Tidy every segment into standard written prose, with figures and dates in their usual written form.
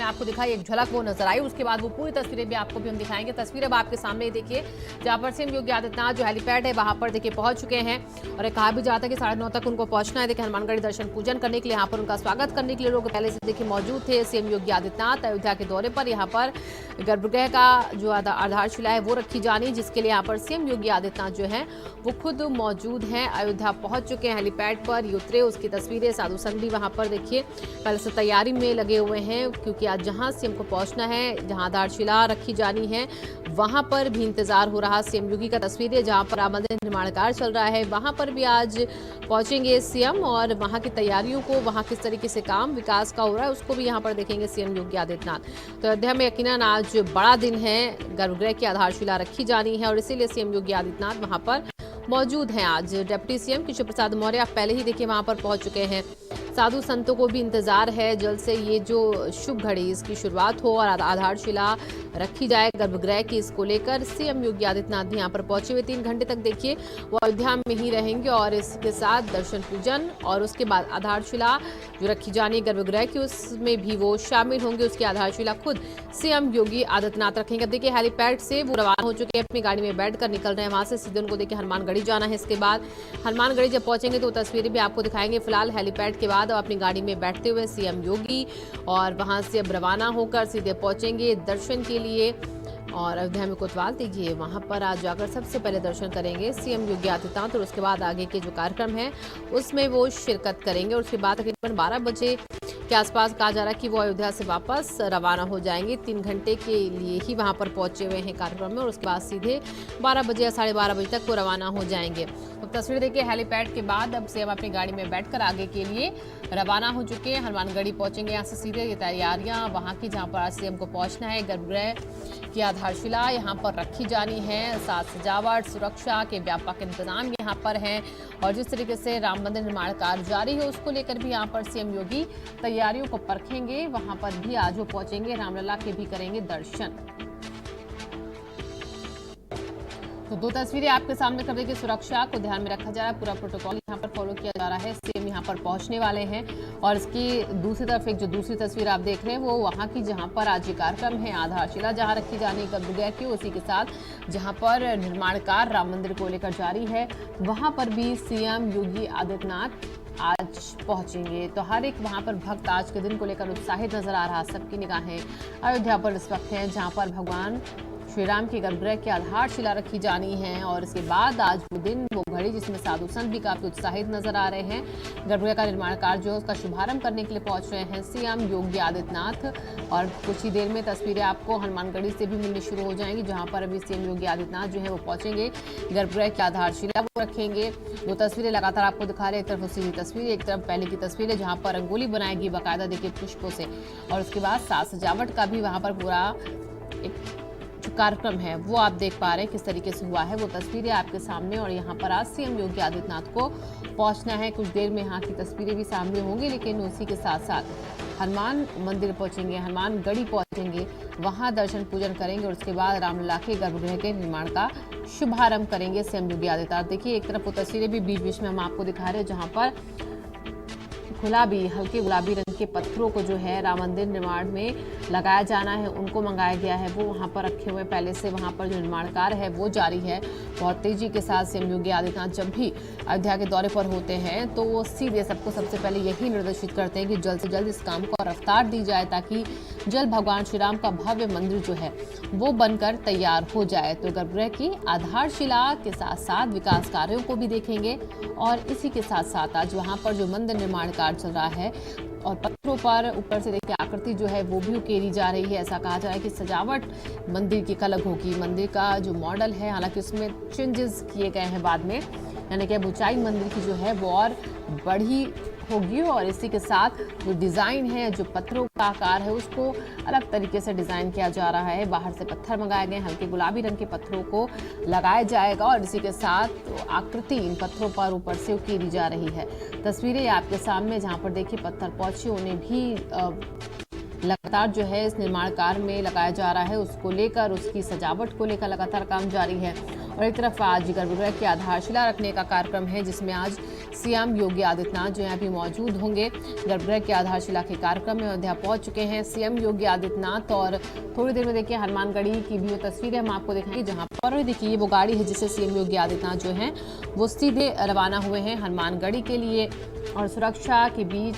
में आपको दिखाई एक झलक वो नजर आई। उसके बाद वो पूरी तस्वीरें भी आपको भी हम दिखाएंगे। तस्वीरें अब आपके सामने देखिए, जहां पर सीएम योगी आदित्यनाथ जो हेलीपैड है वहां पर देखिए पहुंच चुके हैं और कहा भी जाता है कि 9:30 तक उनको पहुंचना है। देखिए हनुमानगढ़ी दर्शन पूजन करने के लिए यहाँ पर उनका स्वागत करने के लिए लोग पहले से देखिए मौजूद थे। सीएम योगी आदित्यनाथ अयोध्या के दौरे पर यहाँ पर गर्भगृह का जो आधारशिला है वो रखी जानी, जिसके लिए यहाँ पर सीएम योगी आदित्यनाथ जो है वो खुद मौजूद हैं। अयोध्या पहुंच चुके हैं, हेलीपैड पर उतरे, उसकी तस्वीरें साधु संत भी वहां पर देखिए पहले से तैयारी में लगे हुए हैं, क्योंकि आज जहां सीएम को पहुंचना है, जहां आधारशिला रखी जानी है, वहां पर भी इंतजार हो रहा सीएम योगी का। तस्वीरें जहां पर राम मंदिर निर्माण कार्य चल रहा है वहां पर भी आज पहुंचेंगे सीएम और वहां की तैयारियों को, वहां किस तरीके से काम विकास का हो रहा है उसको भी यहां पर देखेंगे सीएम योगी आदित्यनाथ। तो अयोध्या में यकीनन आज बड़ा दिन है, गर्भगृह की आधारशिला रखी जानी है और इसीलिए सीएम योगी आदित्यनाथ वहां पर मौजूद हैं। आज डिप्टी सीएम केशव प्रसाद मौर्य आप पहले ही देखिए वहां पर पहुंच चुके हैं। साधु संतों को भी इंतजार है जल्द से ये जो शुभ घड़ी इसकी शुरुआत हो और आधारशिला रखी जाए गर्भगृह की, इसको लेकर सीएम योगी आदित्यनाथ भी यहाँ पर पहुंचे हुए 3 घंटे तक देखिए वो अयोध्या में ही रहेंगे और इसके साथ दर्शन पूजन और उसके बाद आधारशिला जो रखी जानी है गर्भगृह की उसमें भी वो शामिल होंगे। उसकी आधारशिला खुद सीएम योगी आदित्यनाथ रखेंगे। अब देखिए हेलीपैड से वो रवाना हो चुके हैं, अपनी गाड़ी में बैठकर निकल रहे हैं, वहां से सीधे उनको देखिए हनुमानगढ़ी जाना है। इसके बाद हनुमानगढ़ी जब पहुंचेंगे तो तस्वीरें भी आपको दिखाएंगे। फिलहाल हेलीपैड के बाद अब अपनी गाड़ी में बैठते हुए सीएम योगी और वहां से अब रवाना होकर सीधे पहुंचेंगे दर्शन के लिए और अयोध्या में कोतवाल देखिए वहां पर आज जाकर सबसे पहले दर्शन करेंगे सीएम योगी आदित्यनाथ और उसके बाद आगे के जो कार्यक्रम है उसमें वो शिरकत करेंगे और उसके बाद तकरीबन 12 बजे के आसपास कहा जा रहा है कि वो अयोध्या से वापस रवाना हो जाएंगे। 3 घंटे के लिए ही वहां पर पहुंचे हुए हैं कार्यक्रम में और उसके बाद सीधे 12 बजे या 12:30 बजे तक वो रवाना हो जाएंगे। तो तस्वीर देखिए हेलीपैड के बाद अब सीएम अपनी गाड़ी में बैठकर आगे के लिए रवाना हो चुके हैं, हनुमानगढ़ी पहुंचेंगे। यहाँ से सीधे ये तैयारियां वहां की जहां पर आज सीएम को पहुंचना है, गर्भगृह की आधारशिला यहाँ पर रखी जानी है, साथ सजावट सुरक्षा के व्यापक इंतजाम यहाँ पर हैं और जिस तरीके से राम मंदिर निर्माण कार्य जारी है उसको लेकर भी यहाँ पर सीएम योगी तैयारियों को परखेंगे। वहां पर भी आज वो पहुंचेंगे, रामलला के भी करेंगे दर्शन। तो 2 तस्वीरें आपके सामने कर देखिए, सुरक्षा को ध्यान में रखा जा रहा है, पूरा प्रोटोकॉल यहाँ पर फॉलो किया जा रहा है। सीएम यहाँ पर पहुंचने वाले हैं और इसकी दूसरी तरफ एक जो दूसरी तस्वीर आप देख रहे हैं वो वहां की जहां पर आज ये कार्यक्रम है, आधारशिला जहां रखी जानी गर्भगृह की, उसी के साथ जहां पर निर्माण कार्य राम मंदिर को लेकर जारी है वहां पर भी सीएम योगी आदित्यनाथ आज पहुंचेंगे। तो हर एक वहां पर भक्त आज के दिन को लेकर उत्साहित नजर आ रहा। सबकी निगाहें अयोध्या पर इस वक्त हैं जहां पर भगवान श्री राम के गर्भगृह की आधारशिला रखी जानी है और इसके बाद आज वो दिन वो घड़ी जिसमें साधु संत भी काफी उत्साहित नजर आ रहे हैं। गर्भगृह का निर्माण कार्य जो है उसका शुभारंभ करने के लिए पहुंच रहे हैं सीएम योगी आदित्यनाथ और कुछ ही देर में तस्वीरें आपको हनुमानगढ़ी से भी मिलनी शुरू हो जाएंगी, जहां पर अभी सीएम योगी आदित्यनाथ जो है वो पहुंचेंगे, गर्भगृह की आधारशिला वो रखेंगे। 2 तस्वीरें लगातार आपको दिखा रहे हैं, एक तरफ सीधी तस्वीर, एक तरफ पहले की तस्वीर है जहां पर रंगोली बनाएगी बाकायदा देखिए पुष्पों से और उसके बाद साज सजावट का भी वहां पर पूरा एक जो कार्यक्रम है वो आप देख पा रहे हैं किस तरीके से हुआ है। वो तस्वीरें आपके सामने और यहाँ पर आज सीएम योगी आदित्यनाथ को पहुंचना है, कुछ देर में यहाँ की तस्वीरें भी सामने होंगी, लेकिन उसी के साथ साथ हनुमान मंदिर पहुंचेंगे, हनुमानगढ़ी पहुंचेंगे, वहां दर्शन पूजन करेंगे और उसके बाद रामलला के गर्भगृह के निर्माण का शुभारंभ करेंगे सीएम योगी आदित्यनाथ। देखिए एक तरफ वो तस्वीरें भी बीच बीच में हम आपको दिखा रहे हैं जहाँ पर गुलाबी, हल्के गुलाबी रंग के पत्थरों को जो है राम मंदिर निर्माण में लगाया जाना है उनको मंगाया गया है, वो वहां पर रखे हुए पहले से वहां पर जो निर्माण कार्य है वो जारी है। बहुत तेजी के साथ सीएम योगी आदित्यनाथ जब भी अयोध्या के दौरे पर होते हैं तो वो सीधे सबको सबसे पहले यही निर्देशित करते हैं कि जल्द से जल्द इस काम को रफ्तार दी जाए ताकि जल्द भगवान श्री राम का भव्य मंदिर जो है वो बनकर तैयार हो जाए। तो गर्भगृह की आधारशिला के साथ साथ विकास कार्यों को भी देखेंगे और इसी के साथ साथ आज वहां पर जो मंदिर निर्माण कार्य चल रहा है और पत्थरों पर ऊपर से देखिए आकृति जो है वो भी उकेरी जा रही है। ऐसा कहा जा रहा है कि सजावट मंदिर की अलग होगी, मंदिर का जो मॉडल है हालांकि उसमें चेंजेस किए गए हैं बाद में, यानी कि ऊंचाई मंदिर की जो है वो और बढ़ी होगी और इसी के साथ जो डिज़ाइन है, जो पत्थरों का आकार है उसको अलग तरीके से डिज़ाइन किया जा रहा है। बाहर से पत्थर मंगाए गए, हल्के गुलाबी रंग के पत्थरों को लगाया जाएगा और इसी के साथ आकृति इन पत्थरों पर ऊपर से उकेरी जा रही है। तस्वीरें आपके सामने जहाँ पर देखिए पत्थर पहुंचे उन्हें भी लगातार जो है इस निर्माण कार्य में लगाया जा रहा है, उसको लेकर उसकी सजावट को लेकर लगातार काम जारी है और एक तरफ आज गर्भगृह की आधारशिला रखने का कार्यक्रम है, जिसमें आज सीएम योगी आदित्यनाथ जो यहाँ भी मौजूद होंगे। गर्भगृह की आधारशिला के कार्यक्रम में अयोध्या पहुंच चुके हैं सीएम योगी आदित्यनाथ। और थोड़ी देर में देखिए हनुमानगढ़ी की भी वो तस्वीरें हम आपको दिखाएंगे, जहां पर देखिए ये वो गाड़ी है जिससे सीएम योगी आदित्यनाथ जो हैं वो सीधे रवाना हुए हैं हनुमानगढ़ी के लिए। और सुरक्षा के बीच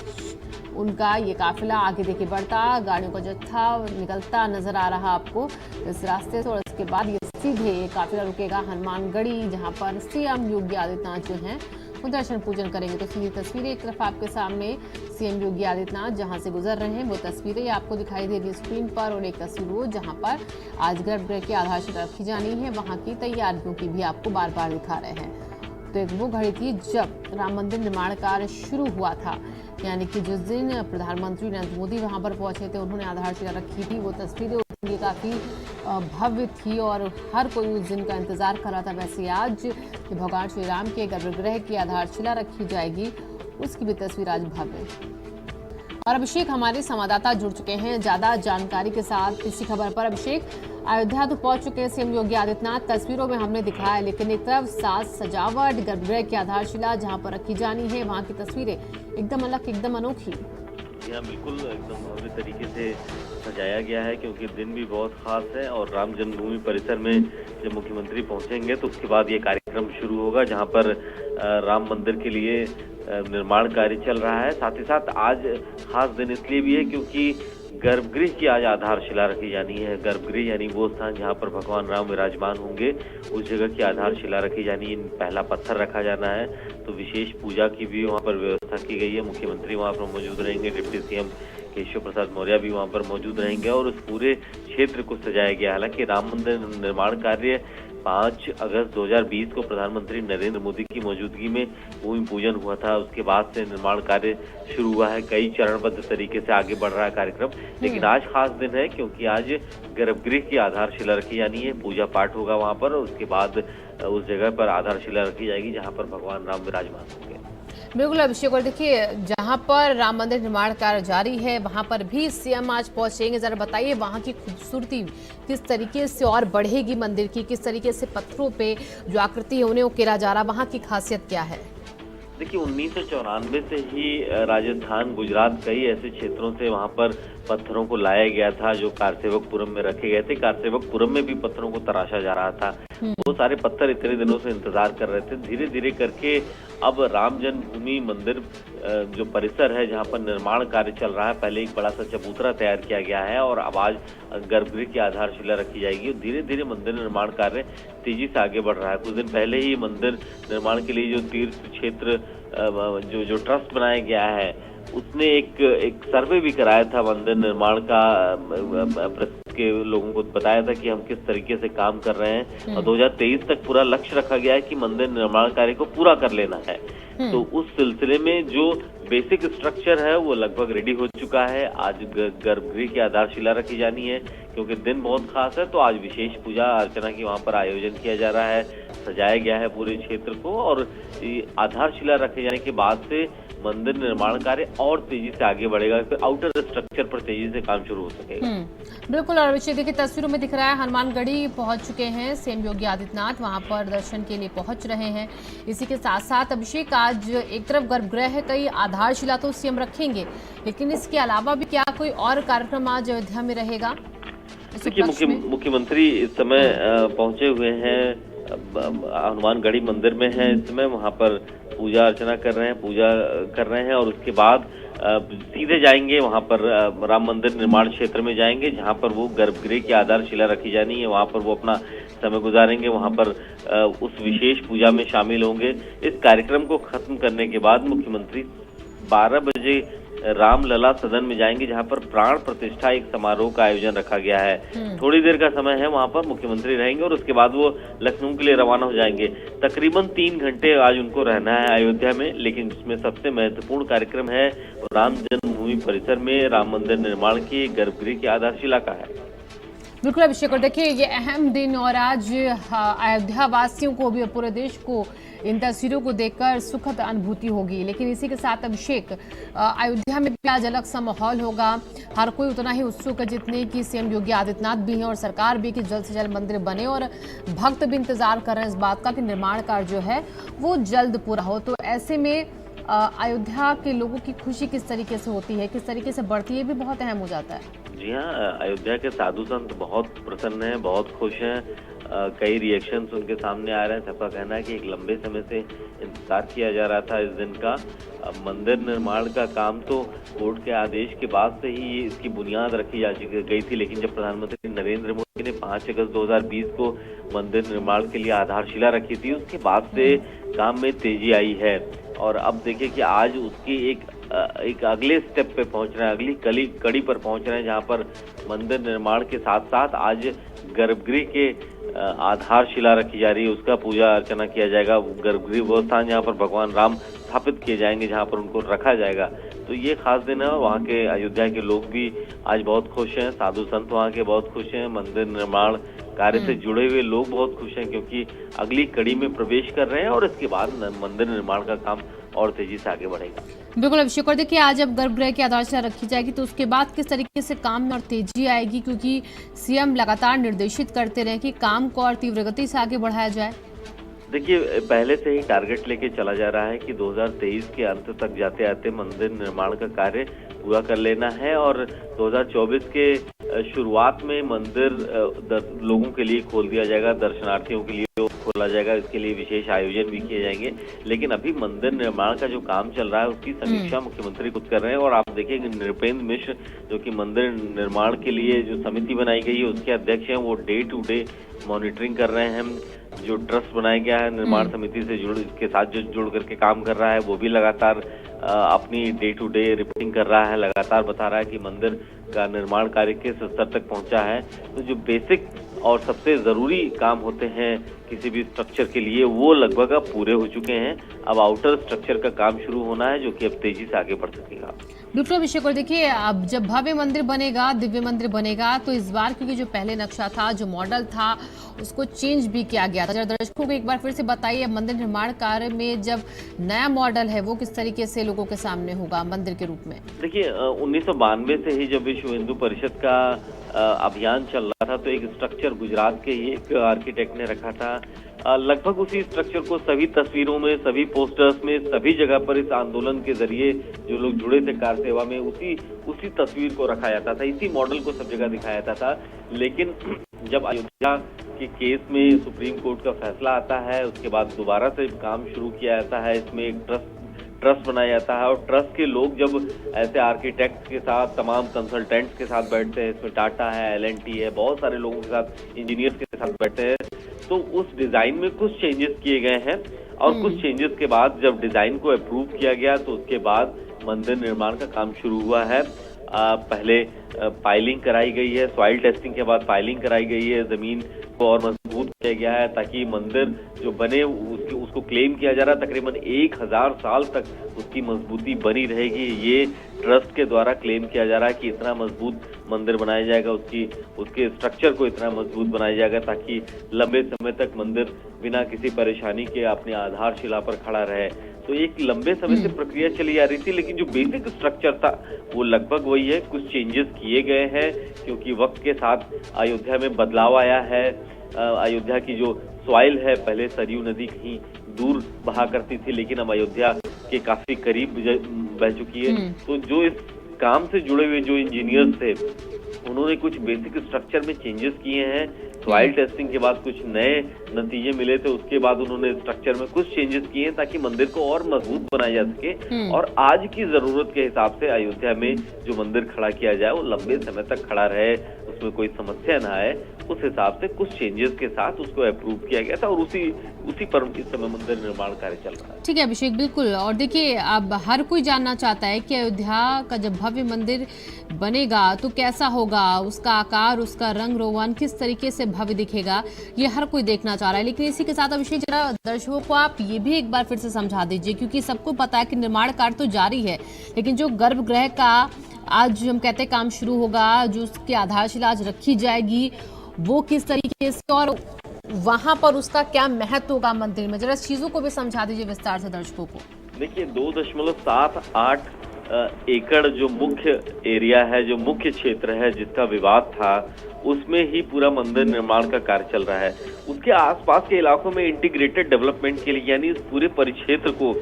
उनका ये काफिला आगे देखिए बढ़ता, गाड़ियों का जत्था निकलता नजर आ रहा आपको इस रास्ते से। और इसके बाद ये सीधे काफिला रुकेगा हनुमानगढ़ी, जहां पर सीएम योगी आदित्यनाथ जो हैं वो दर्शन पूजन करेंगे। तो सीधी तस्वीरें एक तरफ आपके सामने सीएम योगी आदित्यनाथ जहां से गुजर रहे हैं वो तस्वीरें आपको दिखाई दे रही है स्क्रीन पर, और एक तस्वीर वो जहां पर आज गर्भगृह की आधारशिला रखी जानी है वहां की तैयारियों की भी आपको बार बार दिखा रहे हैं। तो एक वो घड़ी थी जब राम मंदिर निर्माण कार्य शुरू हुआ था, यानी कि जिस दिन प्रधानमंत्री नरेंद्र मोदी वहां पर पहुंचे थे, उन्होंने आधारशिला रखी थी। वो तस्वीरें ये काफ़ी भव्य थी और हर कोई उस दिन का इंतजार कर रहा था। वैसे आज भगवान श्री राम के गर्भगृह की आधारशिला रखी जाएगी, उसकी भी तस्वीर आज भव्य। और अभिषेक हमारे संवाददाता जुड़ चुके हैं ज्यादा जानकारी के साथ इसी खबर पर। अभिषेक, अयोध्या तो पहुंच चुके हैं सीएम योगी आदित्यनाथ, तस्वीरों में हमने दिखाया, लेकिन एक तरफ साज सजावट गर्भगृह की आधारशिला जहां पर रखी जानी है वहां की तस्वीरें एकदम अलग, एकदम अनोखी। यहाँ बिल्कुल एकदम भव्य तरीके से सजाया गया है, क्योंकि दिन भी बहुत खास है। और राम जन्मभूमि परिसर में जब मुख्यमंत्री पहुंचेंगे तो उसके बाद ये कार्यक्रम शुरू होगा, जहां पर राम मंदिर के लिए निर्माण कार्य चल रहा है। साथ ही साथ आज खास दिन इसलिए भी है क्योंकि गर्भगृह की आज आधारशिला रखी जानी है। गर्भगृह यानी वो स्थान जहाँ पर भगवान राम विराजमान होंगे, उस जगह की आधारशिला रखी जानी है, पहला पत्थर रखा जाना है। तो विशेष पूजा की भी वहाँ पर व्यवस्था की गई है। मुख्यमंत्री वहाँ पर मौजूद रहेंगे, डिप्टी सीएम केशव प्रसाद मौर्य भी वहाँ पर मौजूद रहेंगे और उस पूरे क्षेत्र को सजाया गया। हालांकि राम मंदिर निर्माण कार्य 5 अगस्त 2020 को प्रधानमंत्री नरेंद्र मोदी की मौजूदगी में भूमि पूजन हुआ था। उसके बाद से निर्माण कार्य शुरू हुआ है, कई चरणबद्ध तरीके से आगे बढ़ रहा है कार्यक्रम। लेकिन आज खास दिन है क्योंकि आज गर्भगृह की आधारशिला रखी जानी है, पूजा पाठ होगा वहां पर, और उसके बाद उस जगह पर आधारशिला रखी जाएगी जहां पर भगवान राम विराजमान होंगे। बिल्कुल अभिषेक, और देखिए जहां पर राम मंदिर निर्माण कार्य जारी है वहां पर भी सीएम आज पहुंचेंगे। जरा बताइए वहां की खूबसूरती किस तरीके से और बढ़ेगी, मंदिर की किस तरीके से पत्थरों पे जो आकृति है उन्हें उकेरा जा रहा, वहां की खासियत क्या है? देखिए 1994 से ही राजस्थान, गुजरात, कई ऐसे क्षेत्रों से वहां पर पत्थरों को लाया गया था जो कारसेवकपुरम में रखे गए थे। कारसेवकपुरम में भी पत्थरों को तराशा जा रहा था। वो सारे पत्थर इतने दिनों से इंतजार कर रहे थे। धीरे धीरे करके अब राम जन्मभूमि मंदिर जो परिसर है जहां पर निर्माण कार्य चल रहा है, पहले एक बड़ा सा चबूतरा तैयार किया गया है और अब आज गर्भगृह की आधारशिला रखी जाएगी। धीरे धीरे मंदिर निर्माण कार्य तेजी से आगे बढ़ रहा है। कुछ दिन पहले ही मंदिर निर्माण के लिए जो तीर्थ क्षेत्र जो ट्रस्ट बनाया गया है, उसने एक सर्वे भी कराया था मंदिर निर्माण का, के लोगों को बताया था कि हम किस तरीके से काम कर रहे हैं। और 2023 तक पूरा लक्ष्य रखा गया है कि मंदिर निर्माण कार्य को पूरा कर लेना है। तो उस सिलसिले में जो बेसिक स्ट्रक्चर है वो लगभग रेडी हो चुका है। आज गर्भगृह की आधारशिला रखी जानी है क्योंकि दिन बहुत खास है, तो आज विशेष पूजा अर्चना की वहां पर आयोजन किया जा रहा है, सजाया गया है पूरे क्षेत्र को। और आधारशिला रखे जाने के बाद से मंदिर निर्माण कार्य और तेजी से आगे बढ़ेगा, फिर आउटर स्ट्रक्चर पर तेजी से काम शुरू हो सकेगा। बिल्कुल, और अभिषेक देखिए तस्वीरों में दिख रहा है हनुमानगढ़ी पहुंच चुके हैं सीएम योगी आदित्यनाथ, वहां पर दर्शन के लिए पहुंच रहे हैं। इसी के साथ साथ अभिषेक आज एक तरफ गर्भगृह है, कई आधारशिला तो सीएम रखेंगे, लेकिन इसके अलावा भी क्या कोई और कार्यक्रम आज अयोध्या में रहेगा? देखिए मुख्यमंत्री इस समय पहुंचे हुए हैं, हनुमानगढ़ी मंदिर में है इस समय, वहां पर पूजा अर्चना कर रहे हैं और उसके बाद सीधे जाएंगे वहां पर राम मंदिर निर्माण क्षेत्र में जाएंगे जहां पर वो गर्भगृह की आधारशिला रखी जानी है। वहां पर वो अपना समय गुजारेंगे, वहां पर उस विशेष पूजा में शामिल होंगे। इस कार्यक्रम को खत्म करने के बाद मुख्यमंत्री 12 बजे रामलला सदन में जाएंगे जहां पर प्राण प्रतिष्ठा एक समारोह का आयोजन रखा गया है। थोड़ी देर का समय है वहां पर मुख्यमंत्री रहेंगे और उसके बाद वो लखनऊ के लिए रवाना हो जाएंगे। तकरीबन 3 घंटे आज उनको रहना है अयोध्या में, लेकिन जिसमें सबसे महत्वपूर्ण कार्यक्रम है राम जन्मभूमि परिसर में राम मंदिर निर्माण की गर्भगृह की आधारशिला का है। बिल्कुल अभिषेक, और देखिए ये अहम दिन और आज अयोध्या वासियों को भी, पूरे देश को इन तस्वीरों को देखकर सुखद अनुभूति होगी। लेकिन इसी के साथ अभिषेक, अयोध्या में भी आज अलग सा माहौल होगा। हर कोई उतना ही उत्सुक है जितने कि सीएम योगी आदित्यनाथ भी हैं और सरकार भी, कि जल्द से जल्द मंदिर बने, और भक्त भी इंतजार कर रहे हैं इस बात का कि निर्माण कार्य जो है वो जल्द पूरा हो। तो ऐसे में अयोध्या के लोगों की खुशी किस तरीके से होती है, किस तरीके से बढ़ती है, भी बहुत अहम हो जाता है। जी हाँ, अयोध्या के साधु संत बहुत प्रसन्न हैं, बहुत खुश हैं। कई रिएक्शंस उनके सामने आ रहे हैं। सबका कहना है कि एक लंबे समय से इंतजार किया जा रहा था इस दिन का। मंदिर निर्माण का काम तो कोर्ट के आदेश के बाद से ही इसकी बुनियाद रखी जा गई थी, लेकिन जब प्रधानमंत्री नरेंद्र मोदी ने 5 अगस्त 2020 को मंदिर निर्माण के लिए आधारशिला रखी थी, उसके बाद से काम में तेजी आई है। और अब देखिए कि आज उसकी एक अगले स्टेप पे पहुंच रहे हैं, अगली कड़ी पर पहुंच रहे हैं, जहां पर मंदिर निर्माण के साथ साथ आज गर्भगृह के आधारशिला रखी जा रही है, उसका पूजा अर्चना किया जाएगा। गर्भगृह वो स्थान जहाँ पर भगवान राम स्थापित किए जाएंगे, जहाँ पर उनको रखा जाएगा। तो ये खास दिन है और वहाँ के अयोध्या के लोग भी आज बहुत खुश हैं। साधु संत वहाँ के बहुत खुश हैं। मंदिर निर्माण कार्य से जुड़े हुए लोग बहुत खुश हैं, क्योंकि अगली कड़ी में प्रवेश कर रहे हैं और इसके बाद मंदिर निर्माण का काम और तेजी से आगे बढ़ेगा। बिल्कुल अभिषेक, और देखिए आज जब गर्भगृह की आधारशिला रखी जाएगी तो उसके बाद किस तरीके से काम में और तेजी आएगी, क्योंकि सीएम लगातार निर्देशित करते रहे कि काम को और तीव्र गति से आगे बढ़ाया जाए। देखिए, पहले से ही टारगेट लेके चला जा रहा है कि 2023 के अंत तक जाते आते मंदिर निर्माण का कार्य पूरा कर लेना है और 2024 के शुरुआत में मंदिर लोगों के लिए खोल दिया जाएगा, दर्शनार्थियों के लिए खोला जाएगा। इसके लिए विशेष आयोजन भी किए जाएंगे। लेकिन अभी मंदिर निर्माण का जो काम चल रहा है उसकी समीक्षा मुख्यमंत्री खुद कर रहे हैं। और आप देखिए नृपेंद्र मिश्र, जो कि मंदिर निर्माण के लिए जो समिति बनाई गई है उसके अध्यक्ष हैं, वो डे टू डे मॉनिटरिंग कर रहे हैं। जो ट्रस्ट बनाया गया है निर्माण समिति से इसके साथ जो जुड़ करके काम कर रहा है, वो भी लगातार अपनी डे टू डे रिपोर्टिंग कर रहा है, लगातार बता रहा है कि मंदिर का निर्माण कार्य किस स्तर तक पहुंचा है। तो जो बेसिक और सबसे जरूरी काम होते हैं किसी भी स्ट्रक्चर के लिए, वो लगभग अब पूरे हो चुके हैं। अब आउटर स्ट्रक्चर का काम शुरू होना है, जो कि अब तेजी से आगे बढ़ सकेगा। बिल्कुल अभिषेक, और देखिए अब जब भव्य मंदिर बनेगा, दिव्य मंदिर बनेगा, तो इस बार क्योंकि जो पहले नक्शा था, जो मॉडल था, उसको चेंज भी किया गया था। दर्शकों को एक बार फिर से बताइए, मंदिर निर्माण कार्य में जब नया मॉडल है वो किस तरीके से लोगों के सामने होगा मंदिर के रूप में। देखिए 1992 से ही जब विश्व हिंदू परिषद का अभियान चल रहा था, तो एक स्ट्रक्चर गुजरात के ही एक आर्किटेक्ट ने रखा था। लगभग उसी स्ट्रक्चर को सभी तस्वीरों में, सभी पोस्टर्स में, सभी जगह पर इस आंदोलन के जरिए जो लोग जुड़े थे कार सेवा में, उसी तस्वीर को रखा जाता था, इसी मॉडल को सब जगह दिखाया जाता था। लेकिन जब अयोध्या के केस में सुप्रीम कोर्ट का फैसला आता है, उसके बाद दोबारा से काम शुरू किया जाता है। इसमें एक ट्रस्ट बनाया जाता है और ट्रस्ट के लोग जब ऐसे आर्किटेक्ट्स के साथ, तमाम कंसल्टेंट्स के साथ बैठते हैं, इसमें टाटा है, L&T है, बहुत सारे लोगों के साथ, इंजीनियर्स के साथ बैठते हैं, तो उस डिजाइन में कुछ चेंजेस किए गए हैं। और कुछ चेंजेस के बाद जब डिजाइन को अप्रूव किया गया, तो उसके बाद मंदिर निर्माण का काम शुरू हुआ है। पहले पाइलिंग कराई गई है, सॉइल टेस्टिंग के बाद पाइलिंग कराई गई है, जमीन को और मजबूत किया गया है, ताकि मंदिर जो बने उसको क्लेम किया जा रहा है तकरीबन 1000 साल तक उसकी मजबूती बनी रहेगी। ये ट्रस्ट के द्वारा क्लेम किया जा रहा है कि इतना मजबूत मंदिर बनाया जाएगा, उसके स्ट्रक्चर को इतना मजबूत बनाया जाएगा ताकि लंबे समय तक मंदिर बिना किसी परेशानी के अपनी आधारशिला पर खड़ा रहे। तो एक लंबे समय से प्रक्रिया चली आ रही थी, लेकिन जो बेसिक स्ट्रक्चर था वो लगभग वही है। कुछ चेंजेस किए गए हैं क्योंकि वक्त के साथ अयोध्या में बदलाव आया है। अयोध्या की जो सॉइल है, पहले सरयू नदी कहीं दूर बहा करती थी, लेकिन अब अयोध्या के काफी करीब बह चुकी है। तो जो इस काम से जुड़े हुए जो इंजीनियर्स थे, उन्होंने कुछ बेसिक स्ट्रक्चर में चेंजेस किए हैं। सॉइल टेस्टिंग के बाद कुछ नए नतीजे मिले थे, उसके बाद उन्होंने स्ट्रक्चर में कुछ चेंजेस किए हैं ताकि मंदिर को और मजबूत बनाया जा सके और आज की जरूरत के हिसाब से अयोध्या में जो मंदिर खड़ा किया जाए वो लंबे समय तक खड़ा रहे, उसमें कोई समस्या ना आए। उस हिसाब से कुछ चेंजेस के साथ उसको अप्रूव किया गया था और उसी पर इस समय मंदिर निर्माण कार्य चल रहा है। ठीक है अभिषेक, बिल्कुल। और देखिए अब हर कोई जानना चाहता है कि अयोध्या का जब भव्य मंदिर बनेगा तो कैसा होगा, उसका आकार, उसका रंग रोगन किस तरीके से भव्य दिखेगा, ये हर कोई देखना चाह रहा है। लेकिन इसी के साथ अभिषेक, जरा दर्शकों को आप ये भी एक बार फिर से समझा दीजिए, क्योंकि सबको पता है कि निर्माण कार्य तो जारी है, लेकिन जो गर्भगृह का आज हम कहते हैं काम शुरू होगा, जो उसकी आधारशिला आज रखी जाएगी, वो किस तरीके से और वहां पर उसका क्या महत्व होगा मंदिर में, जरा इस चीजों को भी समझा दीजिए विस्तार से दर्शकों को। देखिए 2.78 एकड़ जो मुख्य एरिया है, जो मुख्य क्षेत्र है जिसका विवाद था, उसमें ही पूरा मंदिर निर्माण का कार्य चल रहा है। उसके आसपास के इलाकों में इंटीग्रेटेड डेवलपमेंट के लिए, यानी इस पूरे परिक्षेत्र को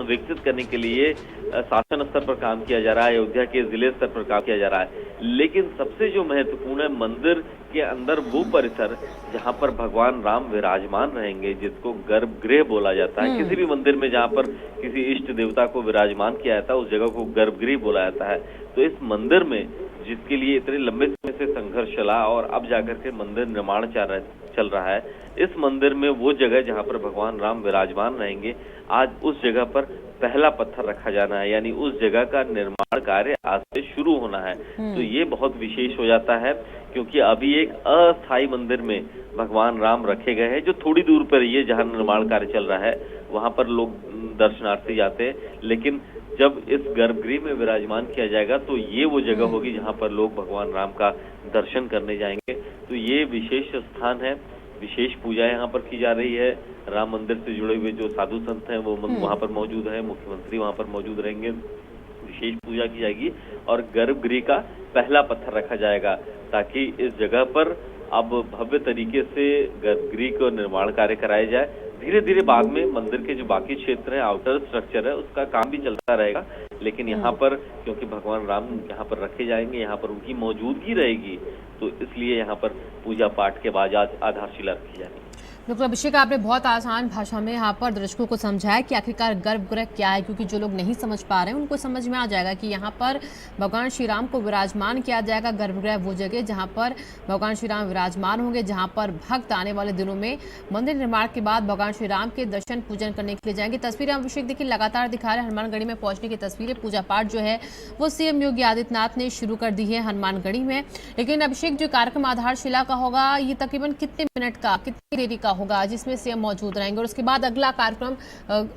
विकसित करने के लिए शासन स्तर पर काम किया जा रहा है, अयोध्या के जिले स्तर पर काम किया जा रहा है। लेकिन सबसे जो महत्वपूर्ण है, मंदिर के अंदर वो परिसर जहां पर भगवान राम विराजमान रहेंगे, जिसको गर्भगृह बोला जाता है। किसी भी मंदिर में जहां पर किसी इष्ट देवता को विराजमान किया जाता है, उस जगह को गर्भगृह बोला जाता है। तो इस मंदिर में, जिसके लिए इतने लंबे समय से संघर्ष चला और अब जाकर के मंदिर निर्माण चल रहा है, इस मंदिर में वो जगह जहां पर भगवान राम विराजमान रहेंगे, आज उस जगह पर पहला पत्थर रखा जाना है, यानी उस जगह का निर्माण कार्य आज से शुरू होना है। तो ये बहुत विशेष हो जाता है, क्योंकि अभी एक अस्थायी मंदिर में भगवान राम रखे गए हैं, जो थोड़ी दूर पर ये जहां निर्माण कार्य चल रहा है, वहां पर लोग दर्शनार्थी जाते हैं। लेकिन जब इस गर्भगृह में विराजमान किया जाएगा, तो ये वो जगह होगी जहां पर लोग भगवान राम का दर्शन करने जाएंगे। तो ये विशेष स्थान है, विशेष पूजा यहाँ पर की जा रही है। राम मंदिर से जुड़े हुए जो साधु संत हैं वो वहाँ पर मौजूद हैं, मुख्यमंत्री वहाँ पर मौजूद रहेंगे, विशेष पूजा की जाएगी और गर्भगृह का पहला पत्थर रखा जाएगा, ताकि इस जगह पर अब भव्य तरीके से गर्भगृह का निर्माण कार्य कराया जाए। धीरे धीरे बाद में मंदिर के जो बाकी क्षेत्र है, आउटर स्ट्रक्चर है, उसका काम भी चलता रहेगा। लेकिन यहाँ पर क्योंकि भगवान राम यहाँ पर रखे जाएंगे, यहाँ पर उनकी मौजूदगी रहेगी, तो इसलिए यहाँ पर पूजा पाठ के बाद आधारशिला रखी जाएगी। डॉक्टर अभिषेक, आपने बहुत आसान भाषा में यहाँ पर दर्शकों को समझाया कि आखिरकार गर्भगृह क्या है, क्योंकि जो लोग नहीं समझ पा रहे हैं उनको समझ में आ जाएगा कि यहाँ पर भगवान श्री राम को विराजमान किया जाएगा। गर्भगृह वो जगह जहाँ पर भगवान श्री राम विराजमान होंगे, जहाँ पर भक्त आने वाले दिनों में मंदिर निर्माण के बाद भगवान श्री राम के दर्शन पूजन करने के लिए जाएंगे। तस्वीरें अभिषेक देखिए लगातार दिखा रहे हैं हनुमानगढ़ी में पहुंचने की तस्वीरें। पूजा पाठ जो है वो सीएम योगी आदित्यनाथ ने शुरू कर दी है हनुमानगढ़ी में। लेकिन अभिषेक, जो कार्यक्रम आधारशिला का होगा, ये तकरीबन कितने मिनट का, कितनी देरी का होगा, जिसमें सीएम मौजूद रहेंगे, और उसके बाद अगला कार्यक्रम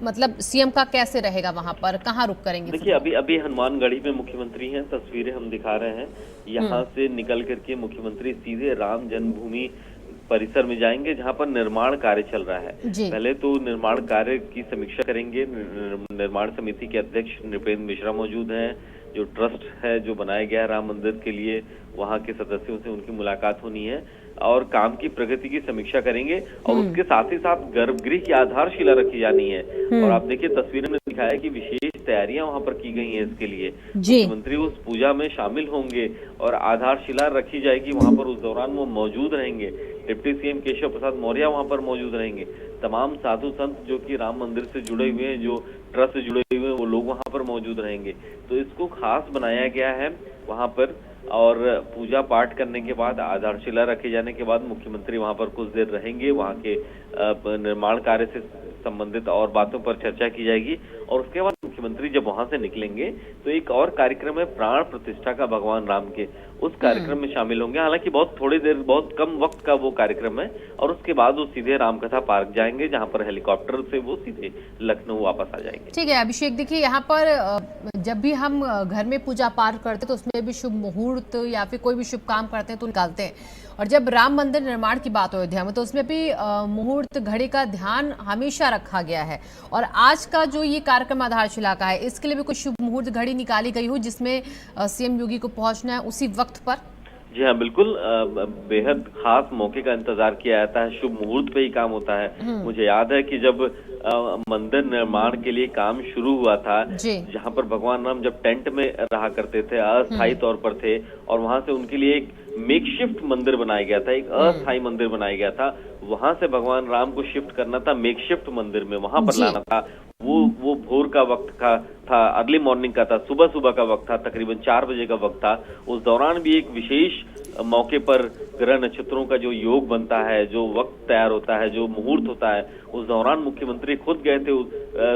मतलब सीएम का कैसे रहेगा, वहां पर कहां रुक करेंगे? देखिए अभी हनुमानगढ़ी में मुख्यमंत्री हैं, तस्वीरें हम दिखा रहे हैं। यहाँ से निकल करके मुख्यमंत्री सीधे राम जन्मभूमि परिसर में जाएंगे, जहां पर निर्माण कार्य चल रहा है। पहले तो निर्माण कार्य की समीक्षा करेंगे। निर्माण समिति के अध्यक्ष नृपेंद्र मिश्रा मौजूद हैं। जो ट्रस्ट है जो बनाया गया है राम मंदिर के लिए, वहां के सदस्यों से उनकी मुलाकात होनी है और काम की प्रगति की समीक्षा करेंगे। और उसके साथ ही साथ गर्भगृह की आधारशिला रखी जानी है। और आप देखिए तस्वीरों में दिखाया कि विशेष तैयारियां वहां पर की गई हैं इसके लिए। मुख्यमंत्री उस पूजा में शामिल होंगे और आधारशिला रखी जाएगी वहां पर। उस दौरान वो मौजूद रहेंगे। डिप्टी सीएम केशव प्रसाद मौर्य वहां पर मौजूद रहेंगे। तमाम साधु संत जो कि राम मंदिर से जुड़े हुए हैं, जो ट्रस्ट से जुड़े हुए हैं, वो लोग वहां पर मौजूद रहेंगे। तो इसको खास बनाया गया है वहां पर। और पूजा पाठ करने के बाद, आधारशिला रखे जाने के बाद मुख्यमंत्री वहां पर कुछ देर रहेंगे। वहां के निर्माण कार्य से संबंधित और बातों पर चर्चा की जाएगी। और उसके बाद मुख्यमंत्री जब वहां से निकलेंगे तो एक और कार्यक्रम है प्राण प्रतिष्ठा का भगवान राम के, उस कार्यक्रम में शामिल होंगे। हालांकि बहुत थोड़ी देर, बहुत कम वक्त का वो कार्यक्रम है। और उसके बाद वो सीधे रामकथा पार्क जाएंगे, जहां पर हेलीकॉप्टर से वो सीधे लखनऊ वापस आ जाएंगे। ठीक है अभिषेक, देखिए यहाँ पर जब भी हम घर में पूजा पाठ करते हैं तो उसमें भी शुभ मुहूर्त या फिर कोई भी शुभ काम करते हैं तो निकालते हैं। और जब राम मंदिर निर्माण की बात हो अयोध्या में, तो उसमें भी मुहूर्त घड़ी का ध्यान हमेशा रखा गया है। और आज का जो ये कार्यक्रम आधारशिला का है, इसके लिए भी कोई शुभ मुहूर्त घड़ी निकाली गई हो जिसमें सीएम योगी को पहुंचना है उसी वक्त पर? जी हाँ, बिल्कुल। बेहद खास मौके का इंतजार किया जाता है, शुभ मुहूर्त पे ही काम होता है। मुझे याद है कि जब मंदिर निर्माण के लिए काम शुरू हुआ था, जहाँ पर भगवान राम जब टेंट में रहा करते थे, अस्थायी तौर पर थे, और वहां से उनके लिए एक मेकशिफ्ट मंदिर बनाया गया था, एक अस्थायी मंदिर बनाया गया था। वहां से भगवान राम को शिफ्ट करना था मेकशिफ्ट मंदिर में, वहां पर लाना था। वो भोर का वक्त का था, अर्ली मॉर्निंग का था, सुबह का वक्त था, तकरीबन 4 बजे का वक्त था। उस दौरान भी एक विशेष मौके पर ग्रह नक्षत्रों का जो योग बनता है, जो वक्त तैयार होता है, जो मुहूर्त होता है, उस दौरान मुख्यमंत्री खुद गए थे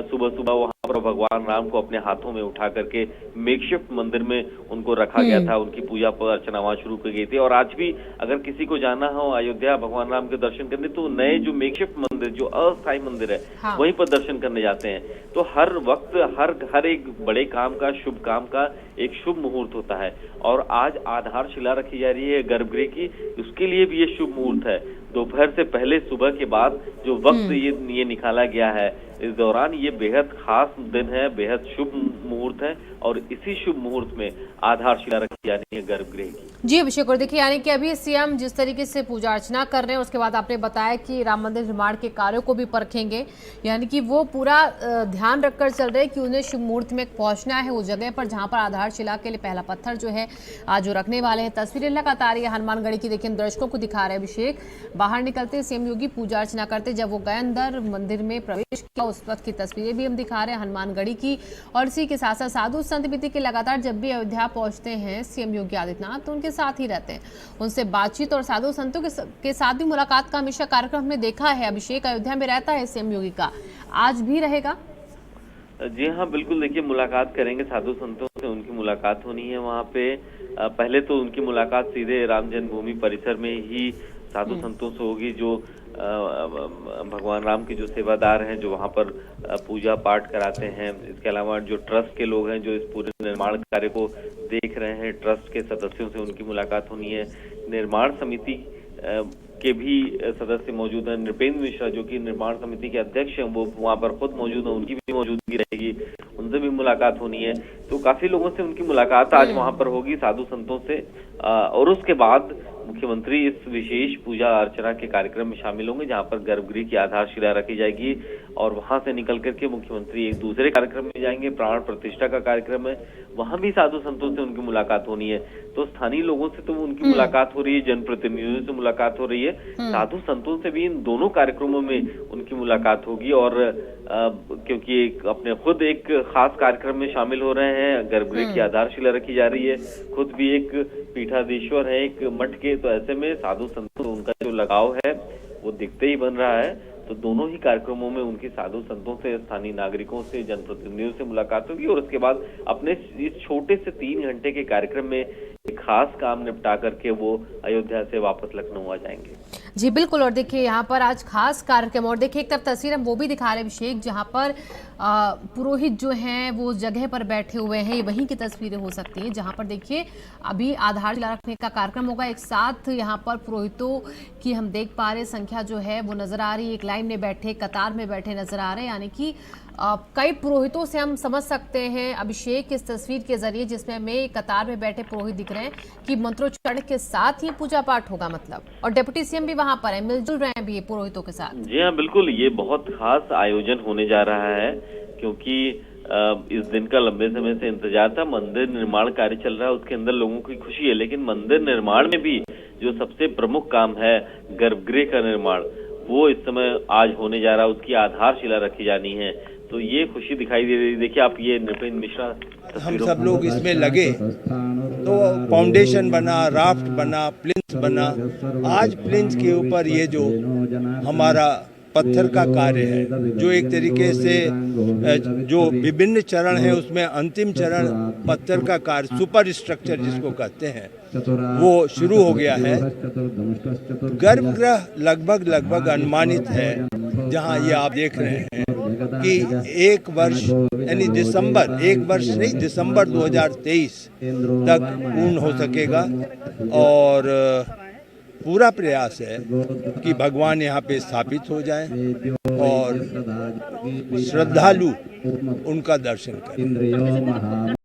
सुबह वहां पर भगवान राम को अपने हाथों में उठा करके मेकशिफ्ट मंदिर में उनको रखा गया था। उनकी पूजा अर्चना वहां शुरू की गई थी। और आज भी अगर किसी को जाना हो अयोध्या भगवान राम के दर्शन करने, तो नए जो मेकशिफ्ट मंदिर, जो अस्थायी मंदिर है, वहीं पर दर्शन करने जाते हैं। तो हर वक्त हर एक बड़े काम का, शुभ काम का एक शुभ मुहूर्त होता है और आज आधारशिला रखी जा रही है गर्भगृह की, उसके लिए भी ये शुभ मुहूर्त है। दोपहर से पहले सुबह के बाद जो वक्त ये निकाला गया है, इस दौरान ये बेहद खास दिन है, बेहद शुभ मुहूर्त है और इसी शुभ मुहूर्त में आधारशिला रखी जा रही है गर्भगृह की। जी अभिषेक, और देखिए यानी कि अभी सीएम जिस तरीके से पूजा अर्चना कर रहे हैं, उसके बाद आपने बताया कि राम मंदिर निर्माण के कार्यों को भी परखेंगे, यानी कि वो पूरा ध्यान रखकर चल रहे हैं कि उन्हें शुभ मुहूर्त में पहुंचना है उस जगह पर जहां पर आधारशिला के लिए पहला पत्थर जो है आज जो रखने वाले हैं। तस्वीरें लगातार ये हनुमानगढ़ी की देखिए दर्शकों को दिखा रहे हैं अभिषेक। बाहर निकलते सीएम योगी पूजा अर्चना करते जब वो गए अंदर मंदिर में प्रवेश किया, उस वक्त की तस्वीरें भी हम दिखा रहे हैं हनुमानगढ़ी की। और इसी के साथ साथ साधु संत भी के लगातार जब भी अयोध्या पहुंचते हैं सीएम योगी आदित्यनाथ तो उनके साथ ही रहते हैं, उनसे बातचीत और साधु संतों के साथ भी मुलाकात का हमेशा कार्यक्रम हमने देखा है। अभिषेक, अयोध्या में रहता है सीएम योगी का, आज भी रहेगा? जी हाँ, बिल्कुल। देखिए, मुलाकात करेंगे साधु संतों से, उनकी मुलाकात होनी है वहाँ पे। पहले तो उनकी मुलाकात सीधे राम जन्मभूमि परिसर में ही साधु संतों से होगी, जो भगवान राम के जो सेवादार हैं, जो वहाँ पर पूजा पाठ कराते हैं। इसके अलावा जो ट्रस्ट के लोग हैं, जो इस पूरे निर्माण कार्य को देख रहे हैं, ट्रस्ट के सदस्यों से उनकी मुलाकात होनी है। निर्माण समिति के भी सदस्य मौजूद हैं। नृपेंद्र मिश्रा जो कि निर्माण समिति के अध्यक्ष हैं, वो वहाँ पर खुद मौजूद हैं, उनकी भी मौजूदगी रहेगी, उनसे भी मुलाकात होनी है। तो काफी लोगों से उनकी मुलाकात आज वहाँ पर होगी, साधु संतों से। और उसके बाद मुख्यमंत्री इस विशेष पूजा अर्चना के कार्यक्रम में शामिल होंगे, जहां पर गर्भगृह की आधारशिला रखी जाएगी और वहां से निकल करके मुख्यमंत्री एक दूसरे कार्यक्रम में जाएंगे। प्राण प्रतिष्ठा का कार्यक्रम है, वहां भी साधु संतों से उनकी मुलाकात होनी है। तो स्थानीय लोगों से तो उनकी मुलाकात हो रही है, जनप्रतिनिधियों से मुलाकात हो रही है, साधु संतों से भी इन दोनों कार्यक्रमों में उनकी मुलाकात होगी। और क्योंकि अपने खुद एक खास कार्यक्रम में शामिल हो रहे हैं, गर्भगृह की आधारशिला रखी जा रही है, खुद भी एक पीठाधीश्वर है एक मठ के, तो ऐसे में साधु संतों से उनका जो लगाव है वो दिखते ही बन रहा है। तो दोनों ही कार्यक्रमों में उनकी साधु संतों से, स्थानीय नागरिकों से, जनप्रतिनिधियों से मुलाकात होगी और उसके बाद अपने इस छोटे से 3 घंटे के कार्यक्रम में एक खास काम निपटा करके वो अयोध्या से वापस लखनऊ आ जाएंगे। जी बिल्कुल, और देखिए यहाँ पर आज खास कार्यक्रम, और देखिए एक तरफ तस्वीर हम वो भी दिखा रहे हैं अभिषेक, जहाँ पर पुरोहित जो हैं वो जगह पर बैठे हुए हैं, ये वहीं की तस्वीरें हो सकती हैं जहाँ पर देखिए अभी आधारशिला रखने का कार्यक्रम होगा। एक साथ यहाँ पर पुरोहितों की हम देख पा रहे संख्या जो है वो नजर आ रही है, एक लाइन में बैठे, कतार में बैठे नजर आ रहे हैं, यानी कि कई पुरोहितों से हम समझ सकते हैं अभिषेक इस तस्वीर के जरिए, जिसमें हमें कतार में बैठे पुरोहित दिख रहे हैं कि मंत्रोच्चारण के साथ ही पूजा पाठ होगा मतलब, और डिप्टी सीएम भी वहां पर है, मिलजुल रहे हैं भी पुरोहितों के साथ। जी हाँ, बिल्कुल, ये बहुत खास आयोजन होने जा रहा है क्योंकि इस दिन का लंबे समय से इंतजार था। मंदिर निर्माण कार्य चल रहा है, उसके अंदर लोगों की खुशी है, लेकिन मंदिर निर्माण में भी जो सबसे प्रमुख काम है गर्भगृह का निर्माण, वो इस समय आज होने जा रहा है, उसकी आधारशिला रखी जानी है। तो ये खुशी दिखाई दे रही है। देखिए आप, ये नृपेंद्र मिश्रा, हम सब लोग इसमें लगे तो फाउंडेशन बना, राफ्ट बना, प्लिंथ बना। आज प्लिंथ के ऊपर ये जो हमारा पत्थर का कार्य है, जो एक तरीके से जो विभिन्न चरण है उसमें अंतिम चरण पत्थर का कार्य, सुपर स्ट्रक्चर जिसको कहते हैं, वो शुरू हो गया है। गर्भगृह लगभग अनुमानित है, जहां ये आप देख रहे हैं कि 1 वर्ष यानी दिसंबर 2023 तक पूर्ण हो सकेगा। और पूरा प्रयास है कि भगवान यहाँ पे स्थापित हो जाएं और श्रद्धालु उनका दर्शन करें।